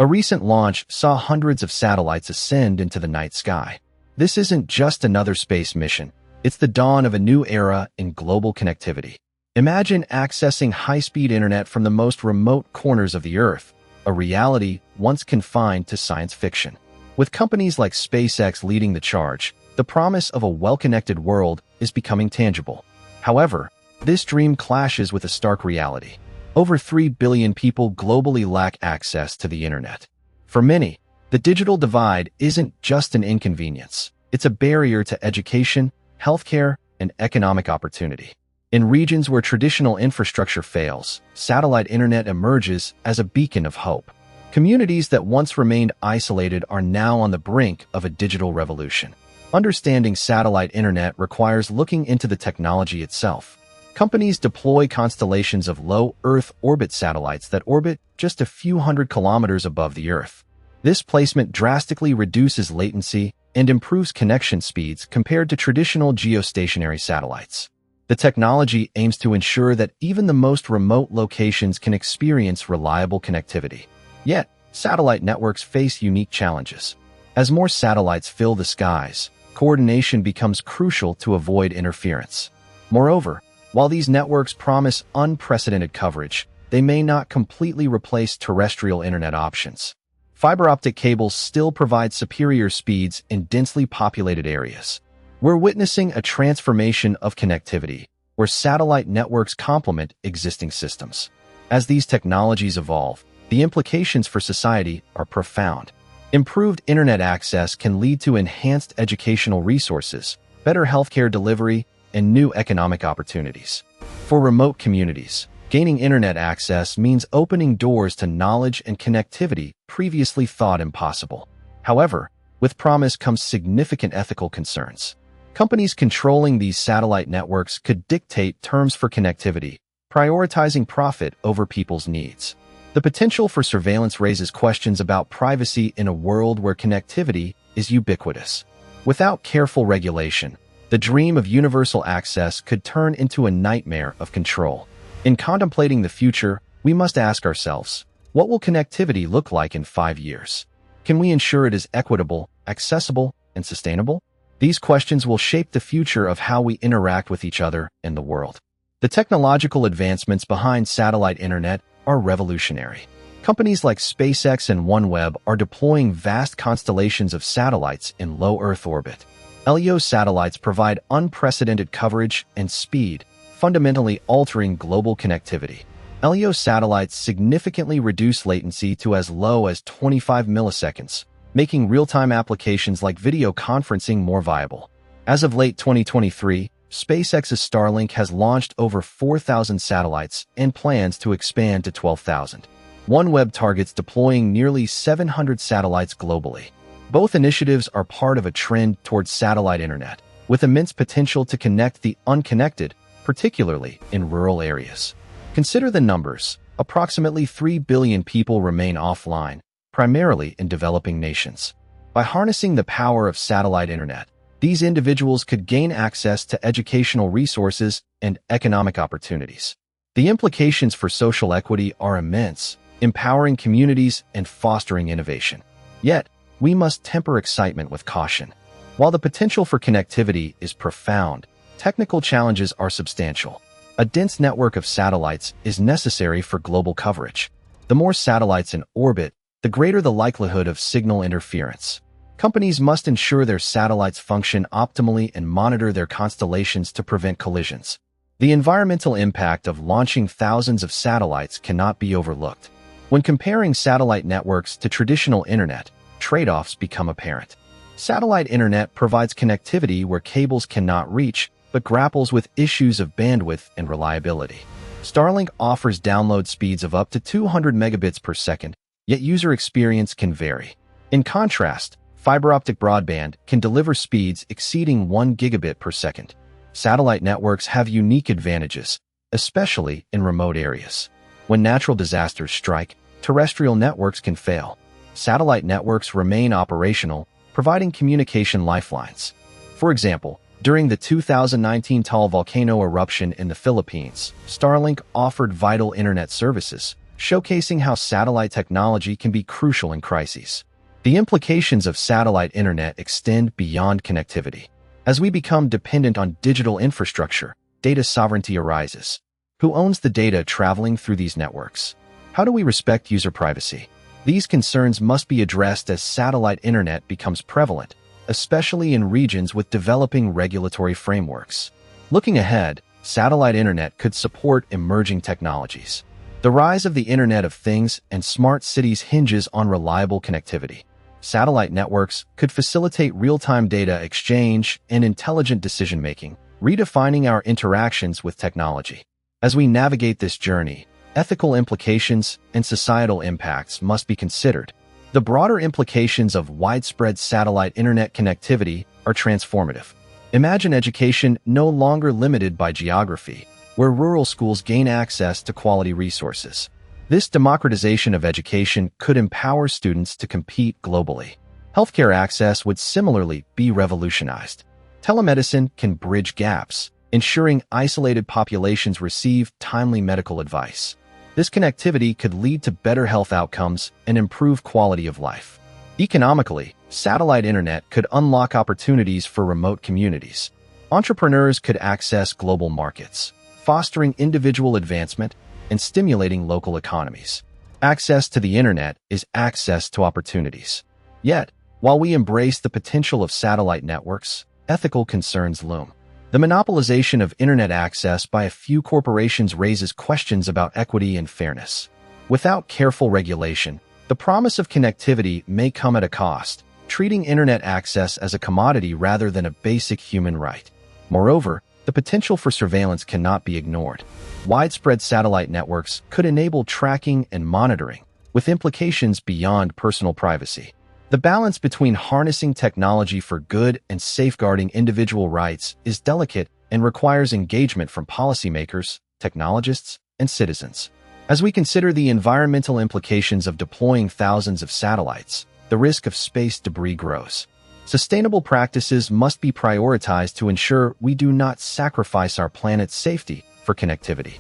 A recent launch saw hundreds of satellites ascend into the night sky. This isn't just another space mission. It's the dawn of a new era in global connectivity. Imagine accessing high-speed internet from the most remote corners of the Earth, a reality once confined to science fiction. With companies like SpaceX leading the charge, the promise of a well-connected world is becoming tangible. However, this dream clashes with a stark reality. Over 3 billion people globally lack access to the internet. For many, the digital divide isn't just an inconvenience. It's a barrier to education, healthcare, and economic opportunity. In regions where traditional infrastructure fails, satellite internet emerges as a beacon of hope. Communities that once remained isolated are now on the brink of a digital revolution. Understanding satellite internet requires looking into the technology itself. Companies deploy constellations of low Earth orbit satellites that orbit just a few hundred kilometers above the Earth. This placement drastically reduces latency and improves connection speeds compared to traditional geostationary satellites. The technology aims to ensure that even the most remote locations can experience reliable connectivity. Yet, satellite networks face unique challenges. As more satellites fill the skies, coordination becomes crucial to avoid interference. Moreover, while these networks promise unprecedented coverage, they may not completely replace terrestrial internet options. Fiber optic cables still provide superior speeds in densely populated areas. We're witnessing a transformation of connectivity, where satellite networks complement existing systems. As these technologies evolve, the implications for society are profound. Improved internet access can lead to enhanced educational resources, better healthcare delivery, and new economic opportunities. For remote communities, gaining internet access means opening doors to knowledge and connectivity previously thought impossible. However, with promise comes significant ethical concerns. Companies controlling these satellite networks could dictate terms for connectivity, prioritizing profit over people's needs. The potential for surveillance raises questions about privacy in a world where connectivity is ubiquitous. Without careful regulation, the dream of universal access could turn into a nightmare of control. In contemplating the future, we must ask ourselves, what will connectivity look like in 5 years? Can we ensure it is equitable, accessible, and sustainable? These questions will shape the future of how we interact with each other and the world. The technological advancements behind satellite internet are revolutionary. Companies like SpaceX and OneWeb are deploying vast constellations of satellites in low Earth orbit. LEO satellites provide unprecedented coverage and speed, fundamentally altering global connectivity. LEO satellites significantly reduce latency to as low as 25 milliseconds, making real-time applications like video conferencing more viable. As of late 2023, SpaceX's Starlink has launched over 4,000 satellites and plans to expand to 12,000. OneWeb targets deploying nearly 700 satellites globally. Both initiatives are part of a trend towards satellite internet, with immense potential to connect the unconnected, particularly in rural areas. Consider the numbers. Approximately 3 billion people remain offline, primarily in developing nations. By harnessing the power of satellite internet, these individuals could gain access to educational resources and economic opportunities. The implications for social equity are immense, empowering communities and fostering innovation. Yet, we must temper excitement with caution. While the potential for connectivity is profound, technical challenges are substantial. A dense network of satellites is necessary for global coverage. The more satellites in orbit, the greater the likelihood of signal interference. Companies must ensure their satellites function optimally and monitor their constellations to prevent collisions. The environmental impact of launching thousands of satellites cannot be overlooked. When comparing satellite networks to traditional internet, trade-offs become apparent. Satellite internet provides connectivity where cables cannot reach, but grapples with issues of bandwidth and reliability. Starlink offers download speeds of up to 200 megabits per second, yet user experience can vary. In contrast, fiber optic broadband can deliver speeds exceeding 1 gigabit per second. Satellite networks have unique advantages, especially in remote areas. When natural disasters strike, terrestrial networks can fail. Satellite networks remain operational, providing communication lifelines. For example, during the 2019 Taal volcano eruption in the Philippines, Starlink offered vital internet services, showcasing how satellite technology can be crucial in crises. The implications of satellite internet extend beyond connectivity. As we become dependent on digital infrastructure, data sovereignty arises. Who owns the data traveling through these networks? How do we respect user privacy? These concerns must be addressed as satellite internet becomes prevalent, especially in regions with developing regulatory frameworks. Looking ahead, satellite internet could support emerging technologies. The rise of the Internet of Things and smart cities hinges on reliable connectivity. Satellite networks could facilitate real-time data exchange and intelligent decision-making, redefining our interactions with technology. As we navigate this journey, ethical implications and societal impacts must be considered. The broader implications of widespread satellite internet connectivity are transformative. Imagine education no longer limited by geography, where rural schools gain access to quality resources. This democratization of education could empower students to compete globally. Healthcare access would similarly be revolutionized. Telemedicine can bridge gaps, ensuring isolated populations receive timely medical advice. This connectivity could lead to better health outcomes and improve quality of life. Economically, satellite internet could unlock opportunities for remote communities. Entrepreneurs could access global markets, fostering individual advancement and stimulating local economies. Access to the internet is access to opportunities. Yet, while we embrace the potential of satellite networks, ethical concerns loom. The monopolization of internet access by a few corporations raises questions about equity and fairness. Without careful regulation, the promise of connectivity may come at a cost, treating internet access as a commodity rather than a basic human right. Moreover, the potential for surveillance cannot be ignored. Widespread satellite networks could enable tracking and monitoring, with implications beyond personal privacy. The balance between harnessing technology for good and safeguarding individual rights is delicate and requires engagement from policymakers, technologists, and citizens. As we consider the environmental implications of deploying thousands of satellites, the risk of space debris grows. Sustainable practices must be prioritized to ensure we do not sacrifice our planet's safety for connectivity.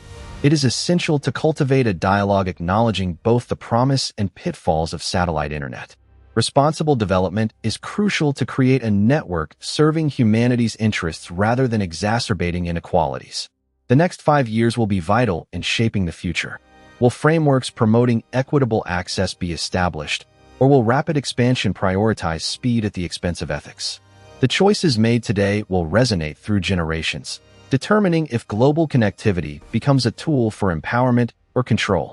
It is essential to cultivate a dialogue acknowledging both the promise and pitfalls of satellite internet. Responsible development is crucial to create a network serving humanity's interests rather than exacerbating inequalities. The next 5 years will be vital in shaping the future. Will frameworks promoting equitable access be established, or will rapid expansion prioritize speed at the expense of ethics? The choices made today will resonate through generations, determining if global connectivity becomes a tool for empowerment or control.